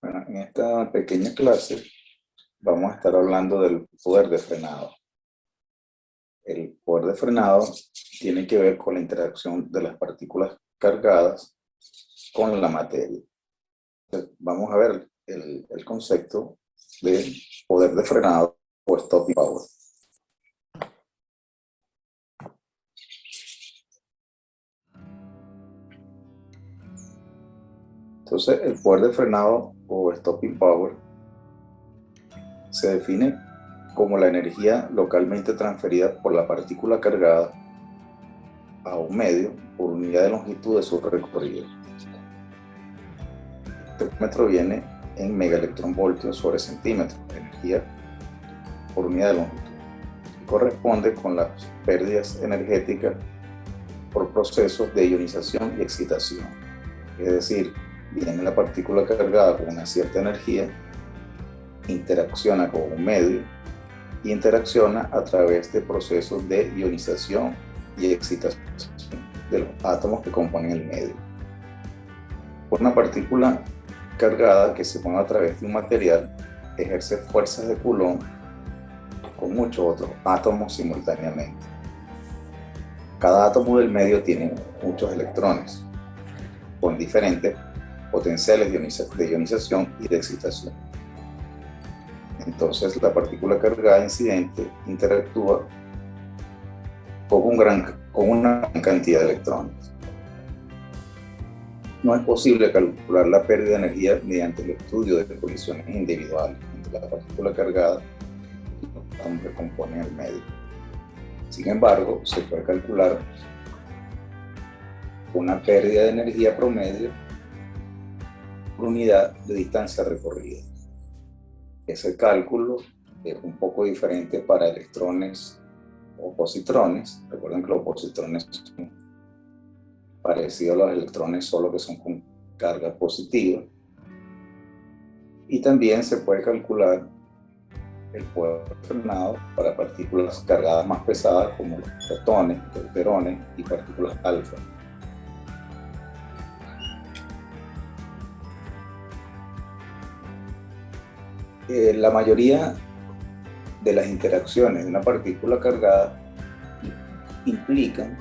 Bueno, en esta pequeña clase vamos a estar hablando del poder de frenado. El poder de frenado tiene que ver con la interacción de las partículas cargadas con la materia. Entonces, vamos a ver el concepto de poder de frenado o stopping power. Entonces, el poder de frenado o stopping power se define como la energía localmente transferida por la partícula cargada a un medio por unidad de longitud de su recorrido. Este parámetro viene en megaelectronvoltios sobre centímetro, energía por unidad de longitud. Corresponde con las pérdidas energéticas por procesos de ionización y excitación. Es decir, viene la partícula cargada con una cierta energía, interacciona con un medio y interacciona a través de procesos de ionización y excitación de los átomos que componen el medio. Una partícula cargada que se mueve a través de un material ejerce fuerzas de Coulomb con muchos otros átomos simultáneamente. Cada átomo del medio tiene muchos electrones con diferentes potenciales de ionización y de excitación. Entonces la partícula cargada incidente interactúa con una gran cantidad de electrones. No es posible calcular la pérdida de energía mediante el estudio de colisiones individuales entre la partícula cargada y los átomos que componen el medio. Sin embargo, se puede calcular una pérdida de energía promedio por unidad de distancia recorrida. Ese cálculo es un poco diferente para electrones o positrones. Recuerden que los positrones son parecidos a los electrones, solo que son con carga positiva. Y también se puede calcular el poder frenado para partículas cargadas más pesadas como los protones, deuterones y partículas alfa. La mayoría de las interacciones de una partícula cargada implican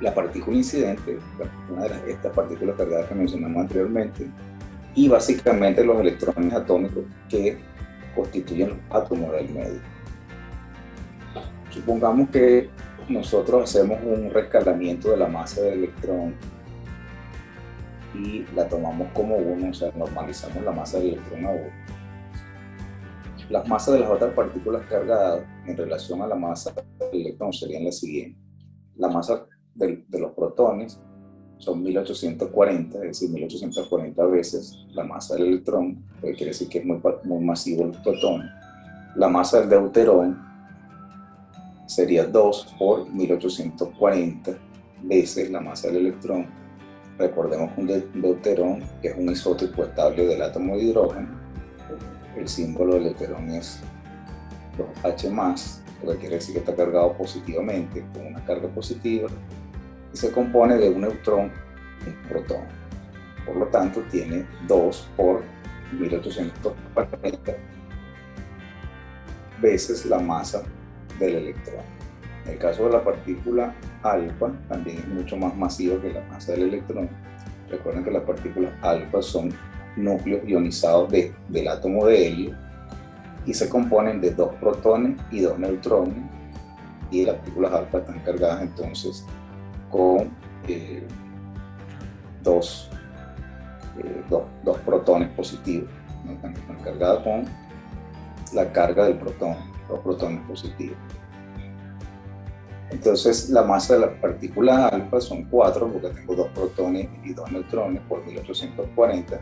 la partícula incidente, una de estas partículas cargadas que mencionamos anteriormente, y básicamente los electrones atómicos que constituyen los átomos del medio. Supongamos que nosotros hacemos un rescalamiento de la masa del electrón y la tomamos como uno, o sea, normalizamos la masa del electrón a 1. Las masas de las otras partículas cargadas en relación a la masa del electrón serían las siguientes. La masa de los protones son 1840, es decir, 1840 veces la masa del electrón, que quiere decir que es muy masivo el protón. La masa del deuterón sería 2 por 1840 veces la masa del electrón. Recordemos que un deuterón es un isótopo estable del átomo de hidrógeno. El símbolo del deuterón es 2H+, lo que quiere decir que está cargado positivamente, con una carga positiva, y se compone de un neutrón y un protón. Por lo tanto, tiene 2 por 1840 veces la masa del electrón. En el caso de la partícula alfa, también es mucho más masiva que la masa del electrón. Recuerden que las partículas alfa son núcleos ionizados del átomo de helio y se componen de 2 protones y 2 neutrones, y las partículas alfa están cargadas entonces con dos protones positivos, ¿no? Están cargadas con la carga del protón, 2 protones positivos. Entonces la masa de las partículas alfa son 4, porque tengo 2 protones y 2 neutrones por 1840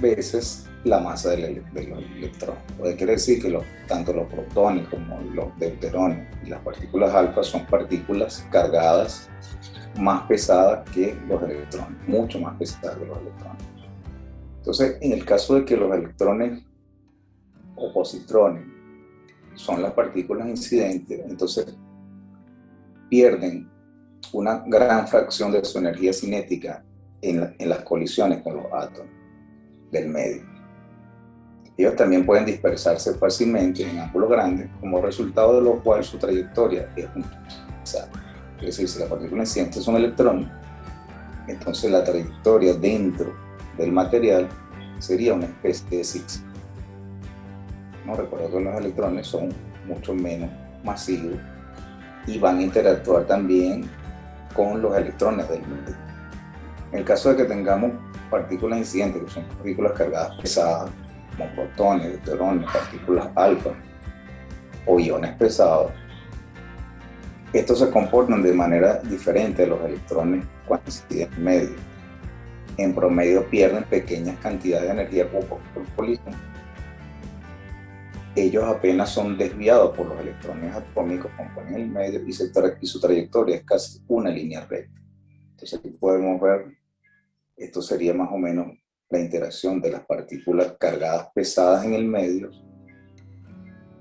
veces la masa del electrón. Quiere decir que tanto los protones como los deuterones y las partículas alfa son partículas cargadas más pesadas que los electrones, mucho más pesadas que los electrones. Entonces, en el caso de que los electrones o positrones son las partículas incidentes, entonces pierden una gran fracción de su energía cinética en las colisiones con los átomos del medio. Ellos también pueden dispersarse fácilmente en ángulos grandes, como resultado de lo cual su trayectoria es un zigzag. Es decir, si la partícula incidente es un electrón, entonces la trayectoria dentro del material sería una especie de zigzag. ¿No? Recuerdo que los electrones son mucho menos masivos y van a interactuar también con los electrones del medio. En el caso de que tengamos partículas incidentes, que son partículas cargadas pesadas, como protones, deuterones, partículas alfa o iones pesados, estos se comportan de manera diferente a los electrones cuando inciden en medio. En promedio pierden pequeñas cantidades de energía por colisión. Ellos apenas son desviados por los electrones atómicos que componen el medio y su trayectoria es casi una línea recta. Entonces aquí podemos ver, esto sería más o menos la interacción de las partículas cargadas pesadas en el medio.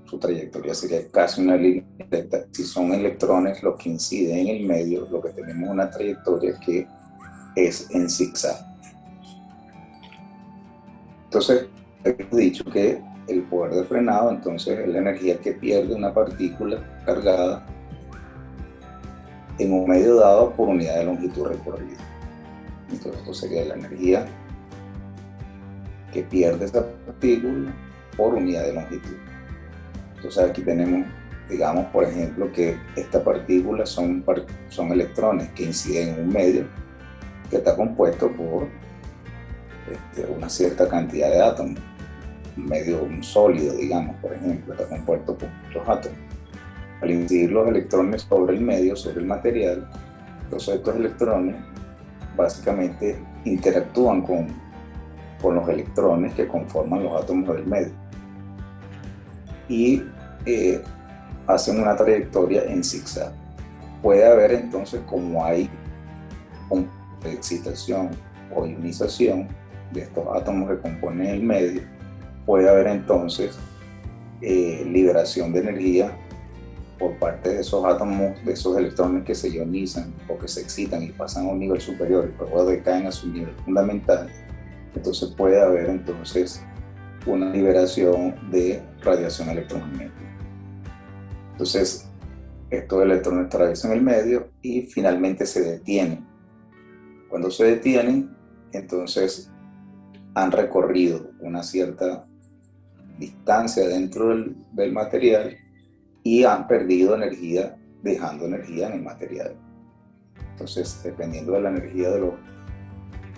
Su trayectoria sería casi una línea recta. Si son electrones los que inciden en el medio, lo que tenemos es una trayectoria que es en zigzag. Entonces, hemos dicho que el poder de frenado, entonces, es la energía que pierde una partícula cargada en un medio dado por unidad de longitud recorrida. Entonces, esto sería la energía que pierde esa partícula por unidad de longitud. Entonces, aquí tenemos, digamos, por ejemplo, que esta partícula son electrones que inciden en un medio que está compuesto por una cierta cantidad de átomos. Un sólido, digamos, por ejemplo, está compuesto por muchos átomos. Al incidir los electrones sobre el medio, sobre el material, entonces estos electrones básicamente interactúan con los electrones que conforman los átomos del medio y hacen una trayectoria en zigzag. Puede haber entonces, como hay un de excitación o ionización de estos átomos que componen el medio, puede haber entonces liberación de energía por parte de esos átomos, de esos electrones que se ionizan o que se excitan y pasan a un nivel superior y luego decaen a su nivel fundamental. Entonces puede haber entonces una liberación de radiación electromagnética. Entonces estos electrones atraviesan el medio y finalmente se detienen. Cuando se detienen, entonces han recorrido una cierta distancia dentro del material y han perdido energía, dejando energía en el material. Entonces, dependiendo de la energía de los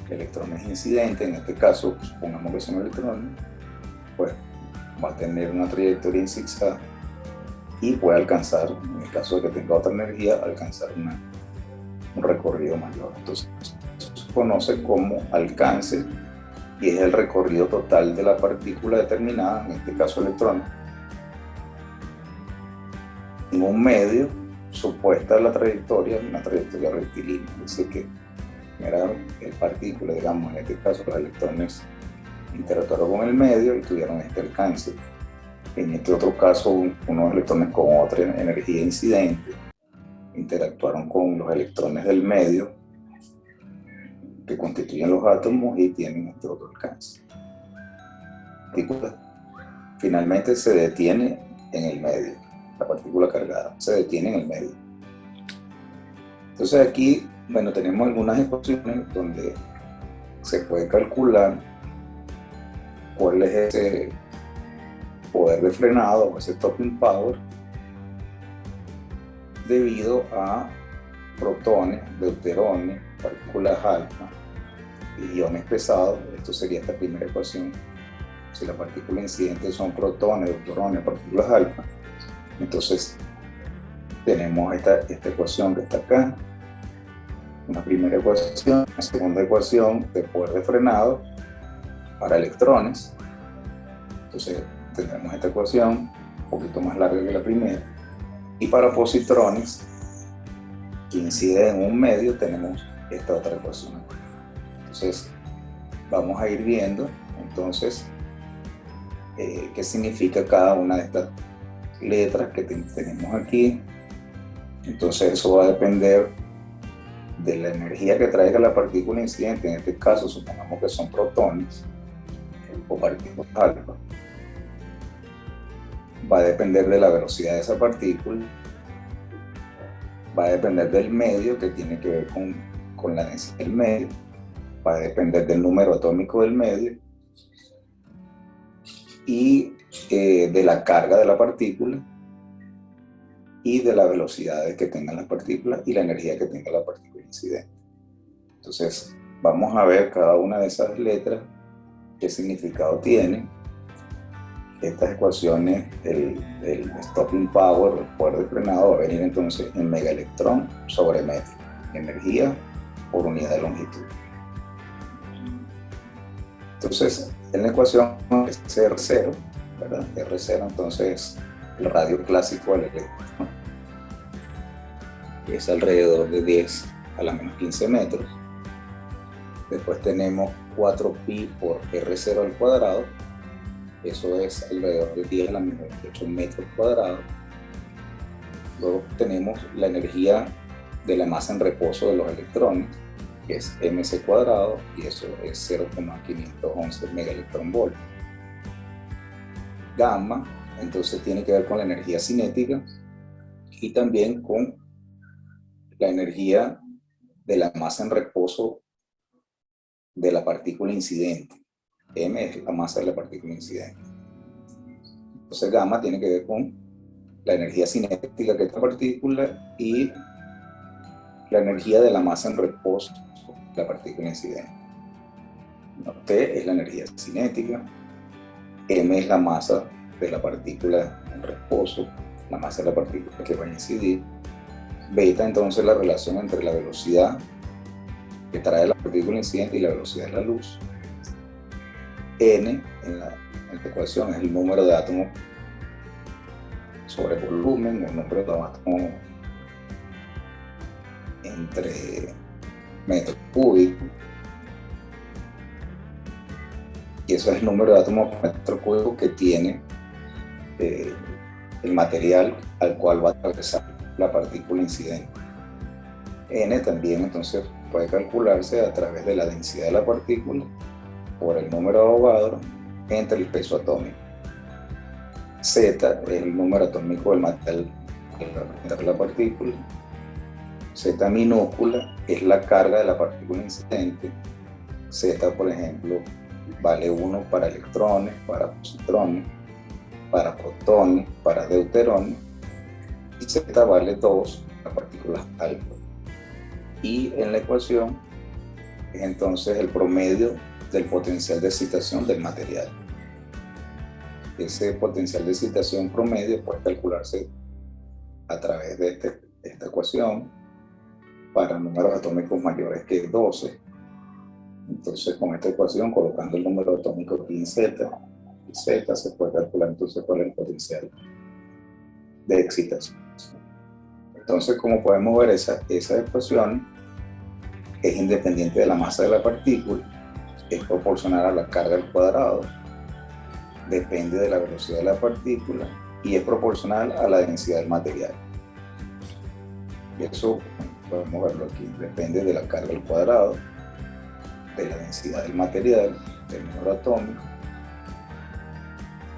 electrones incidentes, en este caso, supongamos que son electrones, pues va a tener una trayectoria en zigzag y puede alcanzar, en el caso de que tenga otra energía, alcanzar un recorrido mayor. Entonces, eso se conoce como alcance y es el recorrido total de la partícula determinada, en este caso electrón, en un medio supuesta la trayectoria, una trayectoria rectilínea, es decir que era el partícula, digamos, en este caso los electrones interactuaron con el medio y tuvieron este alcance. En este otro caso, unos electrones con otra energía incidente interactuaron con los electrones del medio que constituyen los átomos y tienen este otro alcance. La partícula finalmente se detiene en el medio, la partícula cargada se detiene en el medio. Entonces aquí, bueno, tenemos algunas ecuaciones donde se puede calcular cuál es ese poder de frenado o ese stopping power debido a protones, deuterones, partículas alfa y iones pesados. Esto sería esta primera ecuación. Si la partícula incidente son protones, deuterones, partículas alfa, entonces tenemos esta ecuación que está acá, una primera ecuación, una segunda ecuación de poder de frenado para electrones. Entonces tendremos esta ecuación un poquito más larga que la primera, y para positrones que inciden en un medio tenemos esta otra ecuación. Entonces vamos a ir viendo entonces qué significa cada una de estas letras que tenemos aquí. Entonces eso va a depender de la energía que traiga la partícula incidente, en este caso supongamos que son protones o partículas alfa, va a depender de la velocidad de esa partícula, va a depender del medio, que tiene que ver con la densidad del medio, va a depender del número atómico del medio y de la carga de la partícula y de la velocidad que tengan las partículas y la energía que tenga la partícula incidente. Entonces, vamos a ver cada una de esas letras, qué significado tienen. Estas ecuaciones, el stopping power, el poder de frenado, va a venir entonces en megaelectrón sobre metro, energía por unidad de longitud. Entonces, en la ecuación es R0, ¿verdad? R0 entonces el radio clásico del electrón es alrededor de 10 a la menos 15 metros. Después tenemos 4pi por R0 al cuadrado, eso es alrededor de 10 a la menos 28 metros cuadrados. Luego tenemos la energía de la masa en reposo de los electrones, que es mc cuadrado, y eso es 0,511 megaelectronvolt. Gamma, entonces tiene que ver con la energía cinética y también con la energía de la masa en reposo de la partícula incidente. M es la masa de la partícula incidente. Entonces gamma tiene que ver con la energía cinética que es la partícula y la energía de la masa en reposo de la partícula incidente. T es la energía cinética, M es la masa de la partícula en reposo, la masa de la partícula que va a incidir. Beta entonces la relación entre la velocidad que trae la partícula incidente y la velocidad de la luz. N en la ecuación es el número de átomos sobre volumen, o el número de átomos entre metros cúbicos, y eso es el número de átomos por metro cúbico que tiene el material al cual va a atravesar la partícula incidente. N también entonces puede calcularse a través de la densidad de la partícula por el número de Avogadro entre el peso atómico. Z es el número atómico del material que representa la partícula. Z minúscula es la carga de la partícula incidente. Z, por ejemplo, vale 1 para electrones, para positrones, para protones, para deuterones, y Z vale 2 para partículas alfa. Y en la ecuación es entonces el promedio del potencial de excitación del material. Ese potencial de excitación promedio puede calcularse a través de esta ecuación para números atómicos mayores que 12. Entonces, con esta ecuación, colocando el número atómico aquí en Z, y Z, se puede calcular entonces cuál es el potencial de excitación. Entonces, como podemos ver, esa ecuación es independiente de la masa de la partícula, es proporcional a la carga al cuadrado, depende de la velocidad de la partícula y es proporcional a la densidad del material. Y eso podemos verlo aquí, depende de la carga al cuadrado, de la densidad del material, del número atómico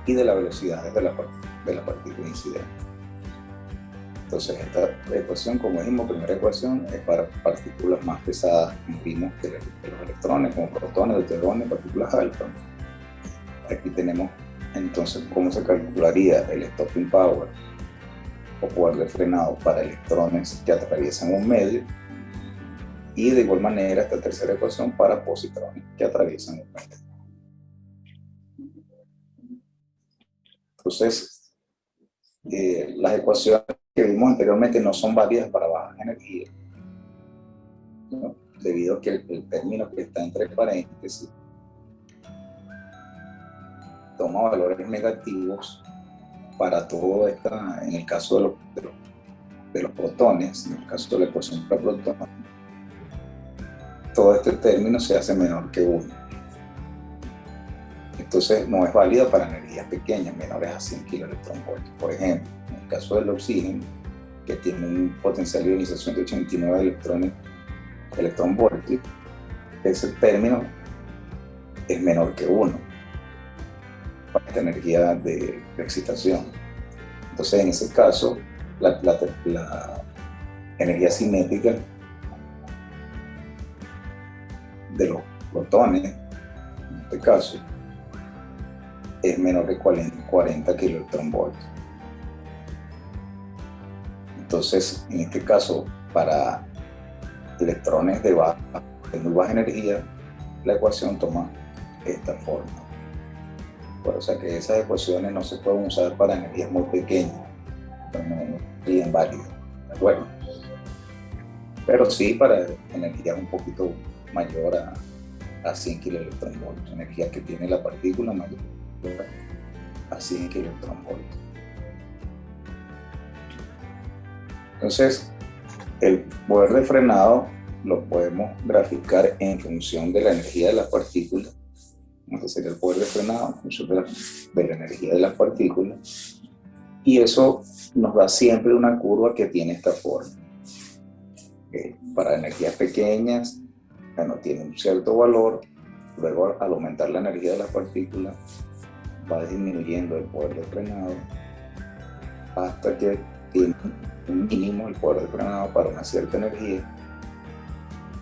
y de la velocidad de la partícula incidente. Entonces esta ecuación, como dijimos, primera ecuación es para partículas más pesadas, como vimos, de los electrones, como protones, deuterones, partículas alfa. Aquí tenemos entonces cómo se calcularía el stopping power o poder de frenado para electrones que atraviesan un medio, y de igual manera esta tercera ecuación para positrones que atraviesan un medio. Entonces, las ecuaciones que vimos anteriormente no son válidas para bajas energías, ¿no? Debido a que el término que está entre paréntesis toma valores negativos para todo esta, en el caso de los protones, en el caso de la ecuación para protones, todo este término se hace menor que 1. Entonces no es válida para energías pequeñas, menores a 100 kiloelectronvoltios. Por ejemplo, en el caso del oxígeno, que tiene un potencial de ionización de 89 electrones electronvoltios, ese término es menor que 1 para esta energía de excitación. Entonces, en ese caso, la energía cinética de los protones, en este caso, es menor que 40 kiloelectronvoltios. Entonces, en este caso, para electrones de muy baja energía, la ecuación toma esta forma. O sea que esas ecuaciones no se pueden usar para energías muy pequeñas, no serían válidas, ¿de acuerdo? Pero sí para energías un poquito mayor a 100 kiloelectronvoltios, energía que tiene la partícula mayor a 100 kiloelectronvoltios. Entonces, el poder de frenado lo podemos graficar en función de la energía de las partículas. Este sería el poder de frenado en función de la energía de las partículas. Y eso nos da siempre una curva que tiene esta forma. Para energías pequeñas, bueno, tiene un cierto valor. Luego, al aumentar la energía de las partículas, va disminuyendo el poder de frenado hasta que tiene un mínimo el poder de frenado para una cierta energía.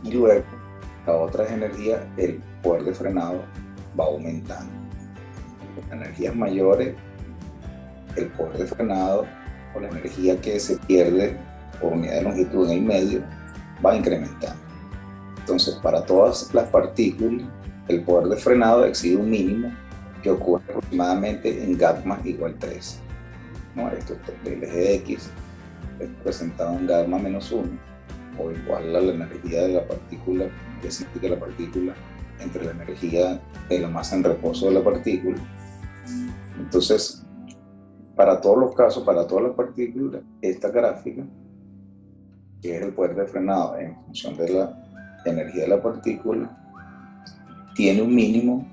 Y luego, a otras energías, el poder de frenado va aumentando. Con energías mayores, el poder de frenado o la energía que se pierde por unidad de longitud en el medio va incrementando. Entonces, para todas las partículas, el poder de frenado exige un mínimo que ocurre aproximadamente en gamma igual 3. ¿No? Esto es el eje X, es representado en gamma menos 1, o igual a la energía de la partícula, que significa la partícula entre la energía de la masa en reposo de la partícula. Entonces, para todos los casos, para todas las partículas, esta gráfica, que es el poder de frenado en función de la energía de la partícula, tiene un mínimo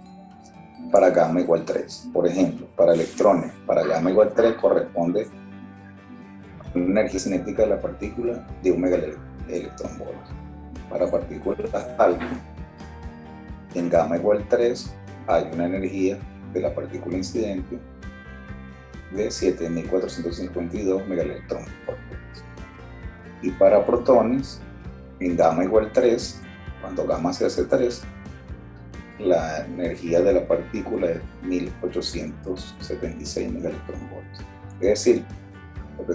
para gamma igual 3. Por ejemplo, para electrones, para gamma igual 3 corresponde a una energía cinética de la partícula de 1 megaelectronvoltio. Para partículas alfa, en gamma igual 3 hay una energía de la partícula incidente de 7.452 megaelectronvoltios. Y para protones, en gamma igual 3, cuando gamma se hace 3, la energía de la partícula es 1.876 megaelectronvoltios. Es decir, lo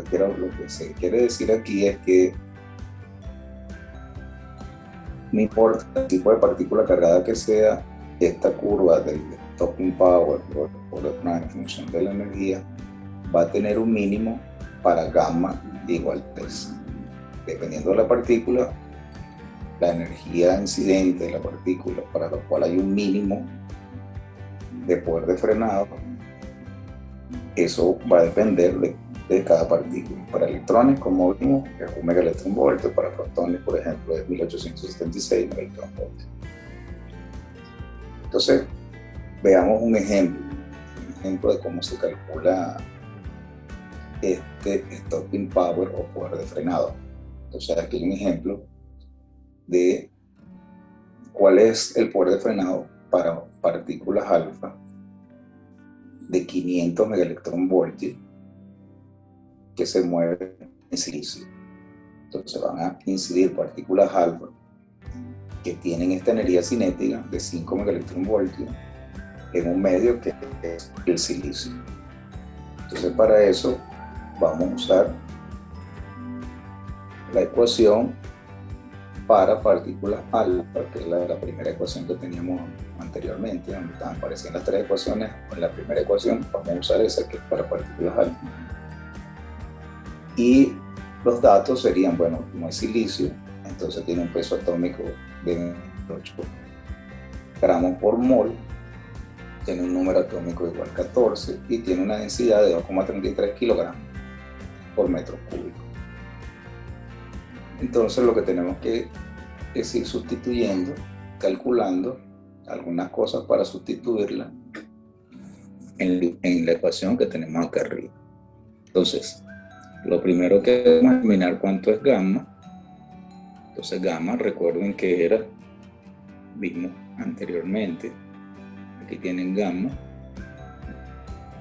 que se quiere decir aquí es que no importa el tipo de partícula cargada que sea, esta curva del stopping power o en función de la energía va a tener un mínimo para gamma igual 3. Dependiendo de la partícula, la energía incidente de la partícula, para lo cual hay un mínimo de poder de frenado, eso va a depender de cada partícula. Para electrones, como vimos, es 1 megaelectronvoltio. Para protones, por ejemplo, es 1.876 megaelectronvoltios. Entonces, veamos un ejemplo de cómo se calcula este stopping power o poder de frenado. Entonces, aquí hay un ejemplo de cuál es el poder de frenado para partículas alfa de 500 megaelectronvoltios que se mueven en silicio. Entonces van a incidir partículas alfa que tienen esta energía cinética de 5 megaelectronvoltios en un medio que es el silicio. Entonces, para eso vamos a usar la ecuación para partículas alfa, que es la primera ecuación que teníamos anteriormente, donde estaban apareciendo las tres ecuaciones. En la primera ecuación vamos a usar esa, que es para partículas alfa. Y los datos serían, bueno, como es silicio, entonces tiene un peso atómico de 8 gramos por mol, tiene un número atómico igual a 14 y tiene una densidad de 2,33 kilogramos por metro cúbico. Entonces lo que tenemos que es ir sustituyendo, calculando algunas cosas para sustituirla en la ecuación que tenemos acá arriba. Entonces, lo primero que vamos a determinar cuánto es gamma. Entonces gamma, recuerden que era, vimos anteriormente, aquí tienen gamma,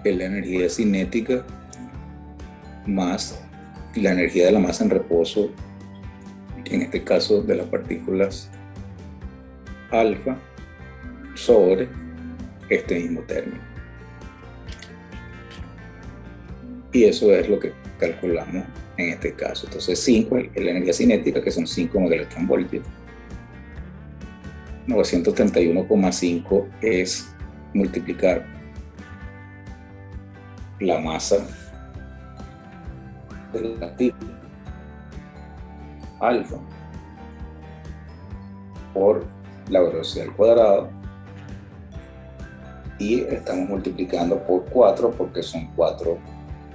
que es la energía cinética más la energía de la masa en reposo, en este caso de las partículas alfa, sobre este mismo término. Y eso es lo que calculamos en este caso. Entonces 5 es la energía cinética, que son 5 megaelectronvoltios. 931,5 es multiplicar la masa de la partícula alfa por la velocidad al cuadrado, y estamos multiplicando por 4 porque son 4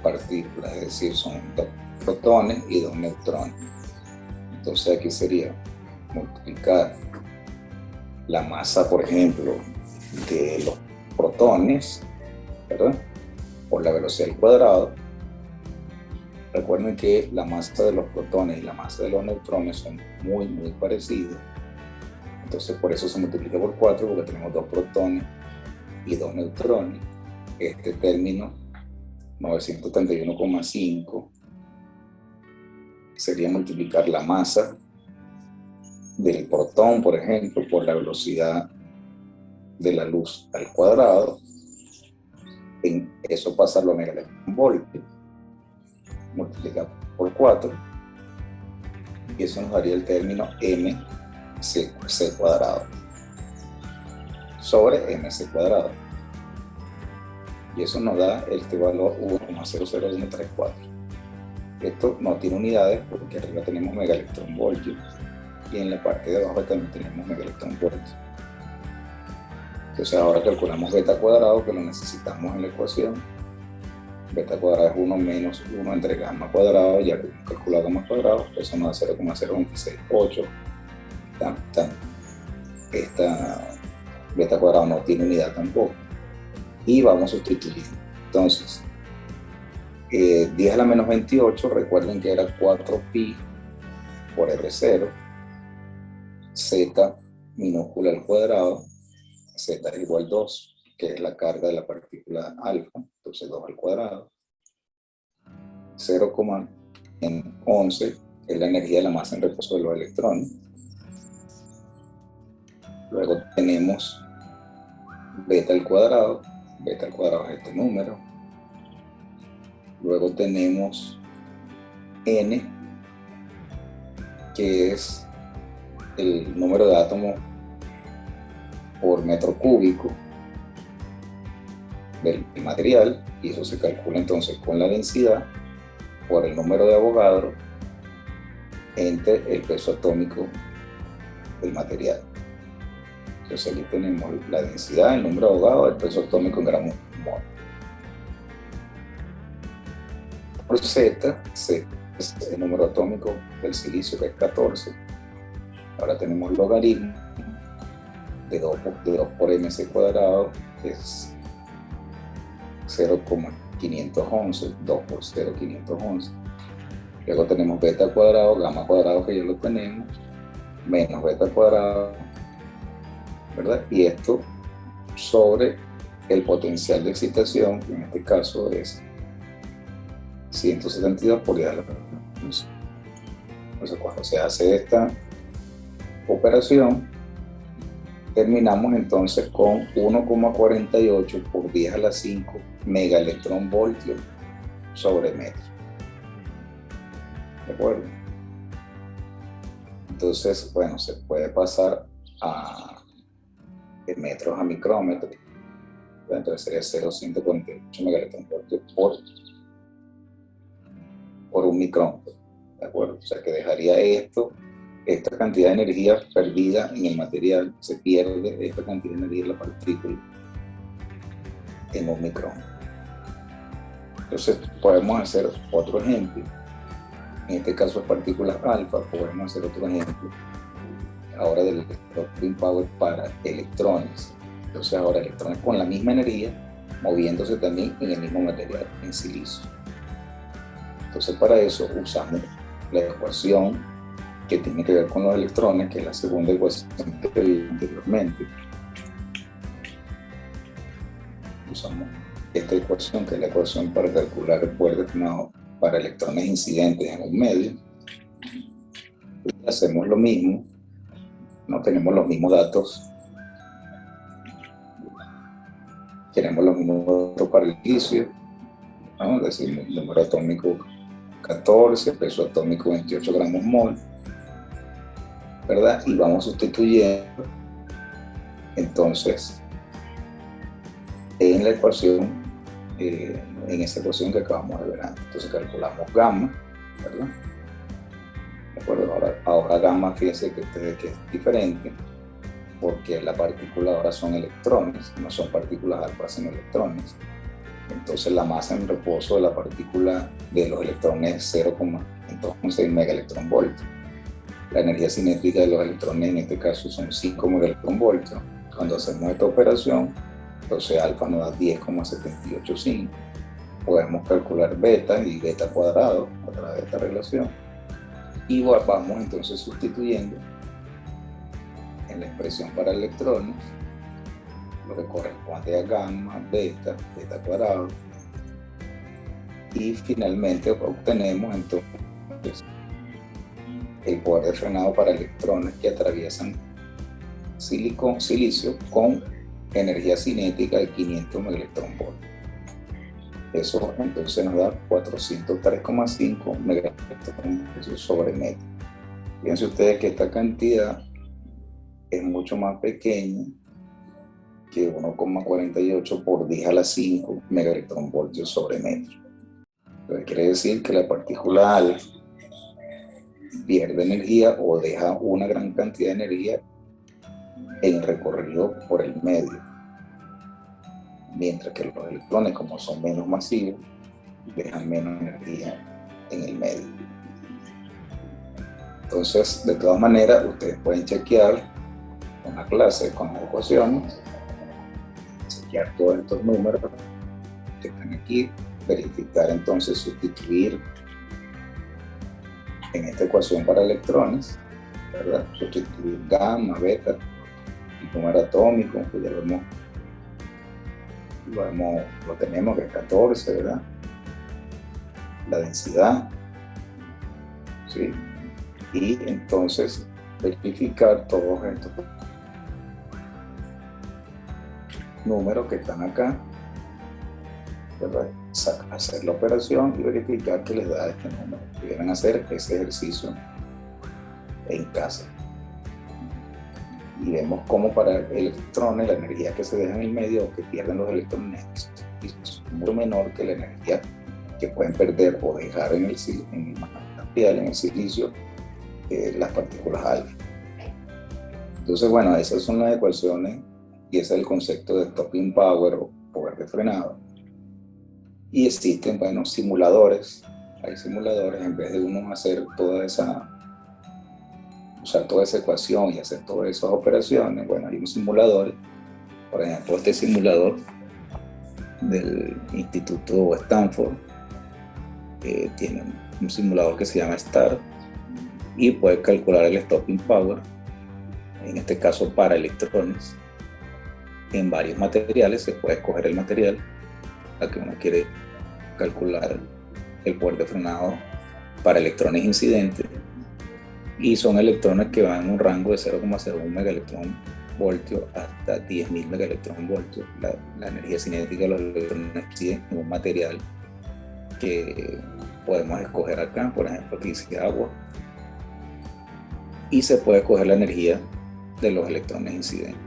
partículas, es decir, son 2 protones y 2 neutrones. Entonces aquí sería multiplicar la masa, por ejemplo, de los protones, ¿verdad?, por la velocidad al cuadrado. Recuerden que la masa de los protones y la masa de los neutrones son muy parecidas. Entonces por eso se multiplica por 4, porque tenemos 2 protones y 2 neutrones. Este término 931,5 sería multiplicar la masa del protón, por ejemplo, por la velocidad de la luz al cuadrado. En eso pasarlo a megaelectronvoltios, multiplicar por 4, y eso nos daría el término mc cuadrado sobre mc cuadrado, y eso nos da este valor 1,00134. Esto no tiene unidades porque arriba tenemos megaelectronvoltios y en la parte de abajo también tenemos megaelectronvoltios. Entonces ahora calculamos beta cuadrado, que lo necesitamos en la ecuación. Beta cuadrado es 1 menos 1 entre gamma cuadrado, ya que hemos calculado gamma cuadrado, eso nos da 0,0268. Esta beta cuadrado no tiene unidad tampoco. Y vamos sustituyendo. Entonces, 10 a la menos 28, recuerden que era 4pi por R0, z minúscula al cuadrado, z es igual a 2, que es la carga de la partícula alfa, entonces 2 al cuadrado, 0,11 es la energía de la masa en reposo de los electrones. Luego tenemos beta al cuadrado es este número. Luego tenemos n, que es el número de átomos por metro cúbico del material, y eso se calcula entonces con la densidad por el número de Avogadro entre el peso atómico del material. Entonces aquí tenemos la densidad, el número de Avogadro, el peso atómico en gramos mol. Por Z es el número atómico del silicio, que es 14. Ahora tenemos logaritmo de 2 por mc cuadrado, que es 0,511, 2 por 0,511. Luego tenemos beta cuadrado, gamma cuadrado, que ya lo tenemos, menos beta cuadrado, ¿verdad? Y esto sobre el potencial de excitación, que en este caso es 172 por 10 a la menos. Entonces cuando se hace esta operación, terminamos entonces con 1,48 por 10 a la 5 megaelectronvoltios sobre metro. ¿De acuerdo? Entonces, bueno, se puede pasar de metros a micrómetros. Entonces sería 0,148 megaelectronvoltios por un micrómetro. ¿De acuerdo? O sea que dejaría esta cantidad de energía perdida en el material, se pierde esta cantidad de energía en la partícula en un micrómetro. Entonces podemos hacer otro ejemplo. En este caso es partículas alfa, podemos hacer otro ejemplo ahora del spin power para electrones. Entonces ahora electrones con la misma energía moviéndose también en el mismo material, en silicio. Entonces para eso usamos la ecuación que tiene que ver con los electrones, que es la segunda ecuación que vi anteriormente. Usamos esta ecuación, que es la ecuación para calcular el poder determinado para electrones incidentes en un medio. Y hacemos lo mismo, no tenemos los mismos datos, tenemos los mismos datos para el silicio, ¿no? Es decir, número atómico 14, peso atómico 28 gramos mol, ¿verdad? Y vamos sustituyendo entonces en la ecuación, en esa ecuación que acabamos de ver antes. Entonces calculamos gamma, ¿verdad? ¿De acuerdo? Ahora gamma, fíjense que es diferente, porque la partícula ahora son electrones, no son partículas alfa, sino electrones. Entonces la masa en reposo de la partícula de los electrones es 0,6 megaelectronvoltios. La energía cinética de los electrones en este caso son 5 megaelectronvoltios. Cuando hacemos esta operación, entonces alfa nos da 10,785. Podemos calcular beta y beta cuadrado a través de esta relación. Y vamos entonces sustituyendo en la expresión para electrones lo que corresponde a gamma, beta, beta cuadrado. Y finalmente obtenemos entonces el poder de frenado para electrones que atraviesan silicio con energía cinética de 500 megaelectronvoltios. Eso entonces nos da 403,5 megaelectronvoltios sobre metro. Fíjense ustedes que esta cantidad es mucho más pequeña que 1,48 por 10 a la 5 megaelectronvoltios sobre metro. Entonces quiere decir que la partícula alfa pierde energía o deja una gran cantidad de energía en el recorrido por el medio, mientras que los electrones, como son menos masivos, dejan menos energía en el medio. Entonces, de todas maneras, ustedes pueden chequear una clase con las ecuaciones, chequear todos estos números que están aquí, verificar entonces, sustituir en esta ecuación para electrones, ¿verdad? Sustituir gamma, beta, el número atómico, que ya lo tenemos, que es 14, ¿verdad? La densidad, ¿sí? Y entonces verificar todos estos números que están acá, ¿verdad? Hacer la operación y verificar que les da este número. Pudieran hacer ese ejercicio en casa. Y vemos cómo para electrones la energía que se deja en el medio o que pierden los electrones es mucho menor que la energía que pueden perder o dejar en el material, en el silicio, las partículas alfa. Entonces, bueno, esas son las ecuaciones y ese es el concepto de stopping power o poder de frenado. Y existen, bueno, simuladores. Hay simuladores, en vez de uno hacer usar toda esa ecuación y hacer todas esas operaciones, bueno, hay un simulador. Por ejemplo, este simulador del Instituto Stanford tiene un simulador que se llama STAR y puede calcular el stopping power, en este caso para electrones, en varios materiales. Se puede escoger el material al que uno quiere calcular el poder de frenado para electrones incidentes, y son electrones que van en un rango de 0,01 megaelectronvoltios hasta 10.000 megaelectronvoltios. La energía cinética de los electrones inciden en un material que podemos escoger acá, por ejemplo, aquí dice agua, y se puede escoger la energía de los electrones incidentes.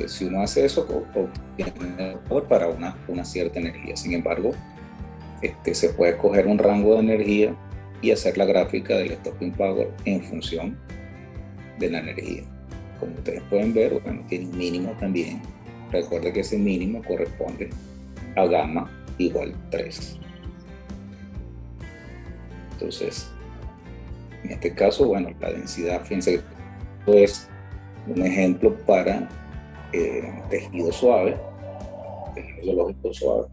Si uno hace eso, obtiene poder para una cierta energía. Sin embargo, se puede escoger un rango de energía y hacer la gráfica del stopping power en función de la energía. Como ustedes pueden ver, bueno, tiene un mínimo también. Recuerde que ese mínimo corresponde a gamma igual 3. Entonces, en este caso, bueno, la densidad, fíjense que esto es un ejemplo para tejido suave, tejido biológico suave.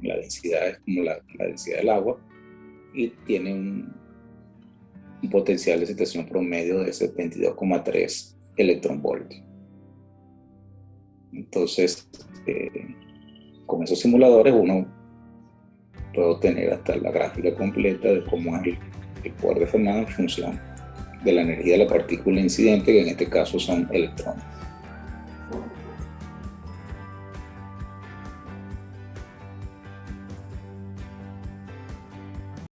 La densidad es como la densidad del agua y tiene un potencial de excitación promedio de 72,3 electronvoltios. Entonces, con esos simuladores uno puede obtener hasta la gráfica completa de cómo es el poder de Fermat en función de la energía de la partícula incidente, que en este caso son electrones.